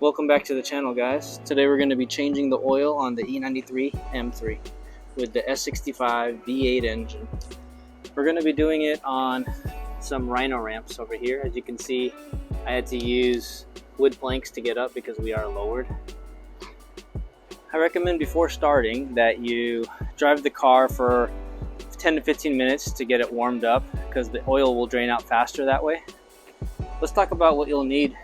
Welcome back to the channel, guys. Today we're going to be changing the oil on the E93 M3 with the S65 V8 engine. We're going to be doing it on some Rhino ramps over here. As you can see, I had to use wood planks to get up because we are lowered. I recommend before starting that you drive the car for 10 to 15 minutes to get it warmed up because the oil will drain out faster that way. Let's talk about what you'll need.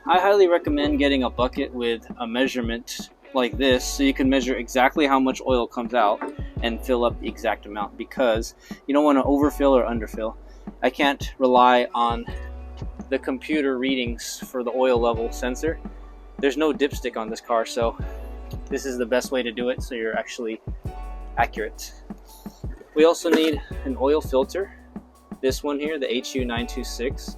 I highly recommend getting a bucket with a measurement like this so you can measure exactly how much oil comes out and fill up the exact amount, because you don't want to overfill or underfill. I can't rely on the computer readings for the oil level sensor. There's no dipstick on this car, so this is the best way to do it so you're actually accurate. We also need an oil filter. This one here, the HU926.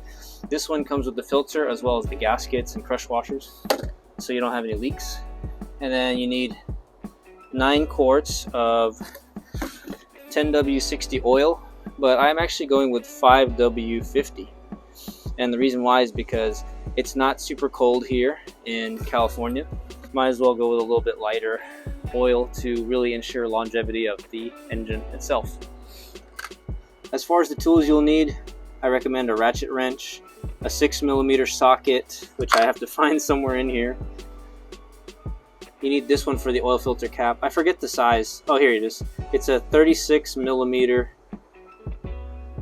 This one comes with the filter as well as the gaskets and crush washers, so you don't have any leaks. And then you need 9 quarts of 10W60 oil, but I'm actually going with 5W50. And the reason why is because it's not super cold here in California. Might as well go with a little bit lighter oil to really ensure longevity of the engine itself. As far as the tools you'll need, I recommend a ratchet wrench, a 6mm socket, which I have to find somewhere in here. You need this one for the oil filter cap. I forget the size. Oh, here it is. It's a 36mm.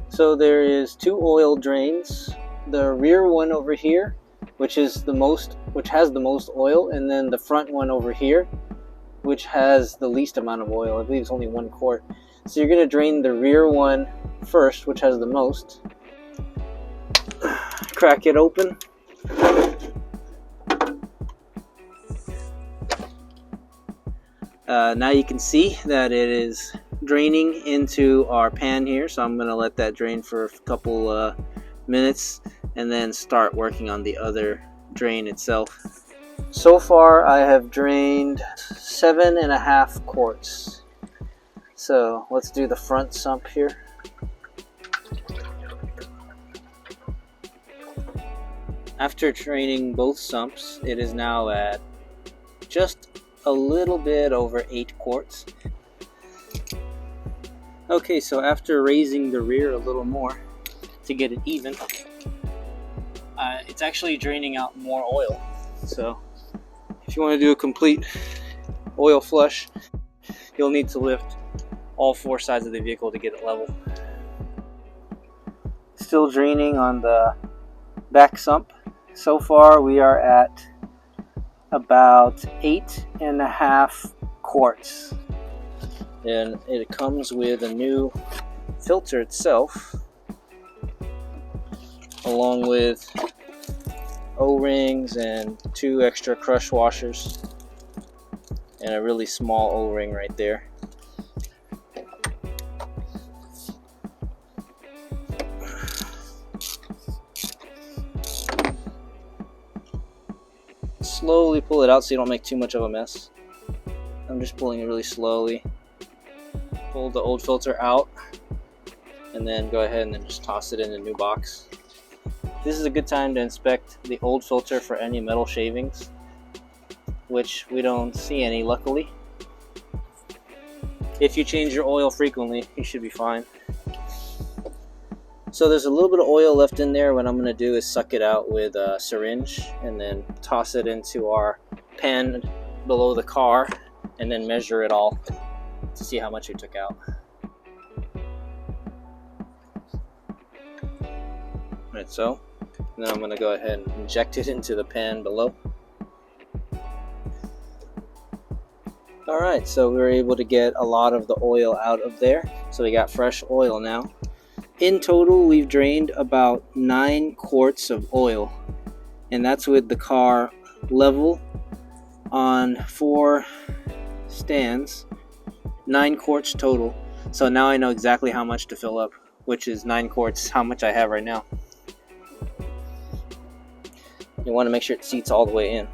So there is 2 oil drains. The rear one over here, which has the most oil, and then the front one over here, which has the least amount of oil. I believe it's only 1 quart. So you're going to drain the rear one first, which has the most. Crack it open. Now you can see that it is draining into our pan here, so I'm going to let that drain for a couple minutes and then start working on the other drain itself. So far I have drained 7.5 quarts. So let's do the front sump here. After draining both sumps, it is now at just a little bit over 8 quarts. Okay, so after raising the rear a little more to get it even, it's actually draining out more oil. So if you want to do a complete oil flush, you'll need to lift all 4 sides of the vehicle to get it level. Still draining on the back sump. So far we are at about 8.5 quarts, and it comes with a new filter itself, along with O-rings and 2 extra crush washers and a really small O-ring right there. Slowly pull it out so you don't make too much of a mess. I'm just pulling it really slowly. Pull the old filter out and then go ahead and then just toss it in the new box. This is a good time to inspect the old filter for any metal shavings, which we don't see any, luckily. If you change your oil frequently, you should be fine. So there's a little bit of oil left in there. What I'm going to do is suck it out with a syringe and then toss it into our pan below the car and then measure it all to see how much we took out. Right, so then I'm going to go ahead and inject it into the pan below. Alright, so we were able to get a lot of the oil out of there. So we got fresh oil now. In total, we've drained about 9 quarts of oil, and that's with the car level on 4 stands. 9 quarts total. So now I know exactly how much to fill up, which is 9 quarts, how much I have right now. You want to make sure it seats all the way in.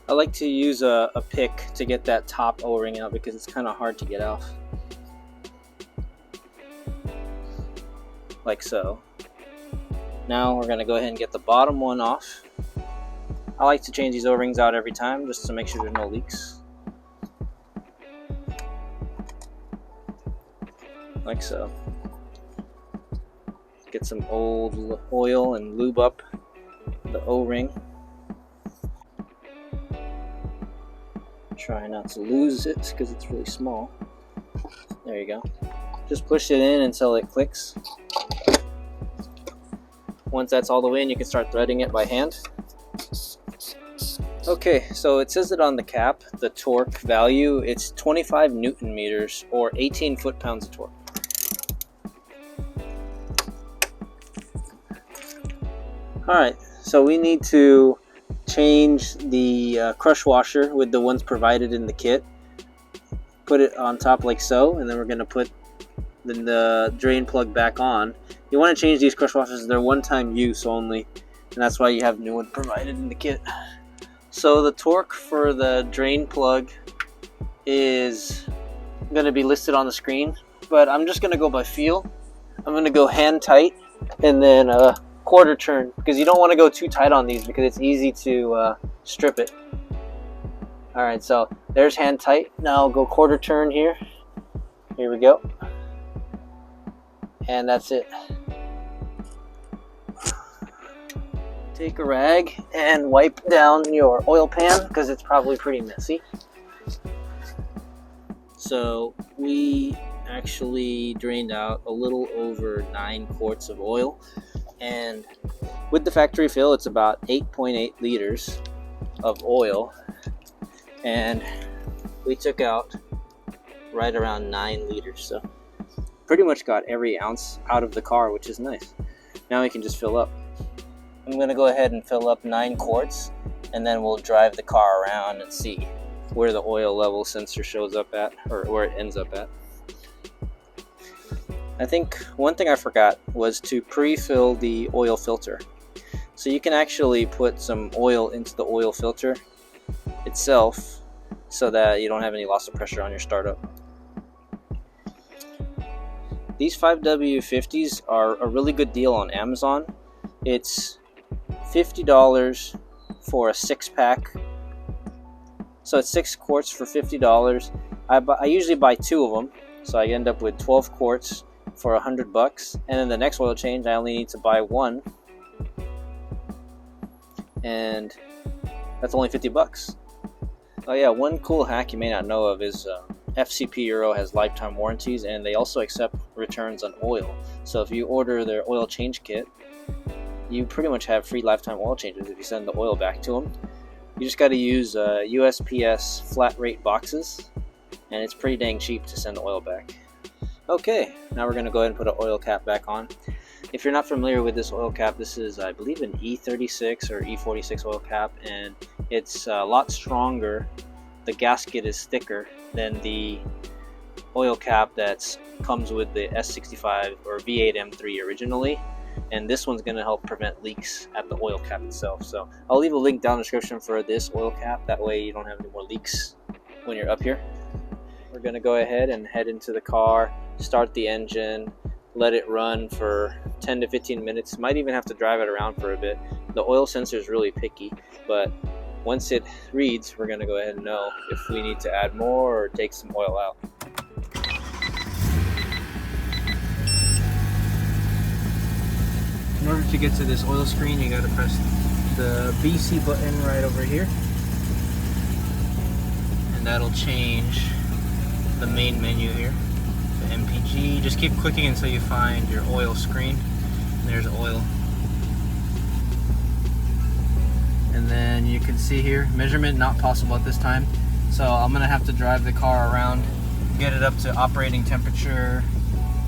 I like to use a pick to get that top O-ring out because it's kind of hard to get off. Like so. Now we're going to go ahead and get the bottom one off. I like to change these O-rings out every time just to make sure there's no leaks. Like so. Get some old oil and lube up the O-ring. Try not to lose it because it's really small. There you go. Just push it in until it clicks. Once that's all the way in, you can start threading it by hand. Okay, so it says it on the cap, the torque value, it's 25 Newton meters or 18 foot-pounds of torque. Alright, so we need to change the crush washer with the ones provided in the kit. Put it on top like so, and then we're going to put the drain plug back on. You want to change these crush washers, they're one-time use only, and that's why you have new one provided in the kit. So the torque for the drain plug is going to be listed on the screen, but I'm just going to go by feel. I'm going to go hand tight and then quarter turn, because you don't want to go too tight on these because it's easy to strip it. Alright, so there's hand tight. Now I'll go quarter turn here. Here we go. And that's it. Take a rag and wipe down your oil pan because it's probably pretty messy. So we actually drained out a little over 9 quarts of oil, and with the factory fill it's about 8.8 liters of oil, and we took out right around 9 liters, so pretty much got every ounce out of the car, which is nice. Now we can just fill up. I'm going to go ahead and fill up 9 quarts, and then we'll drive the car around and see where the oil level sensor shows up at, or where it ends up at. I think one thing I forgot was to pre-fill the oil filter. So you can actually put some oil into the oil filter itself so that you don't have any loss of pressure on your startup. These 5W50s are a really good deal on Amazon. It's $50 for a 6-pack. So it's 6 quarts for $50. I usually buy 2 of them, so I end up with 12 quarts for $100. And then the next oil change, I only need to buy 1, and that's only $50. Oh yeah, one cool hack you may not know of is FCP Euro has lifetime warranties, and they also accept returns on oil. So if you order their oil change kit, you pretty much have free lifetime oil changes if you send the oil back to them. You just got to use USPS flat rate boxes, and it's pretty dang cheap to send the oil back. Okay, now we're going to go ahead and put an oil cap back on. If you're not familiar with this oil cap, this is, I believe, an E36 or E46 oil cap, and it's a lot stronger. The gasket is thicker than the oil cap that comes with the S65 or V8 M3 originally, and this one's going to help prevent leaks at the oil cap itself. So I'll leave a link down in the description for this oil cap, that way you don't have any more leaks when you're up here. We're going to go ahead and head into the car, start the engine, let it run for 10 to 15 minutes. Might even have to drive it around for a bit. The oil sensor is really picky, but once it reads, we're going to go ahead and know if we need to add more or take some oil out. In order to get to this oil screen, you got to press the BC button right over here, and that'll change the main menu here. The MPG, just keep clicking until you find your oil screen. And there's oil. And then you can see here, measurement not possible at this time. So I'm gonna have to drive the car around, get it up to operating temperature,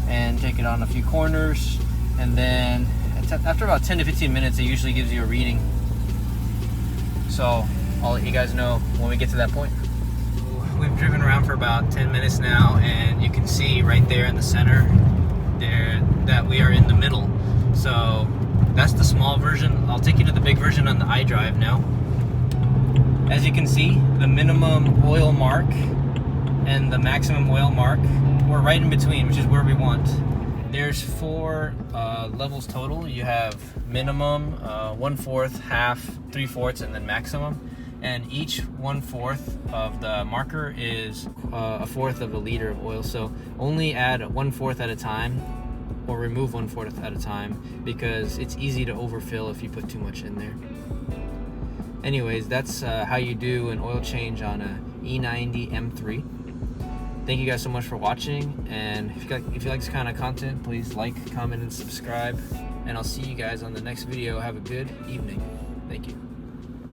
and take it on a few corners. And then after about 10 to 15 minutes, it usually gives you a reading. So I'll let you guys know when we get to that point. We've driven around for about 10 minutes now, and you can see right there in the center there that we are in the middle. So that's the small version. I'll take you to the big version on the iDrive now. As you can see, the minimum oil mark and the maximum oil mark, we're right in between, which is where we want. There's 4 levels total. You have minimum, 1/4, half, 3/4, and then maximum. And each 1/4 of the marker is 1/4 of a liter of oil. So only add 1/4 at a time, or remove 1/4 at a time, because it's easy to overfill if you put too much in there. Anyways, that's how you do an oil change on a E90 M3. Thank you guys so much for watching, and if you like this kind of content, please like, comment, and subscribe, and I'll see you guys on the next video. Have a good evening. Thank you.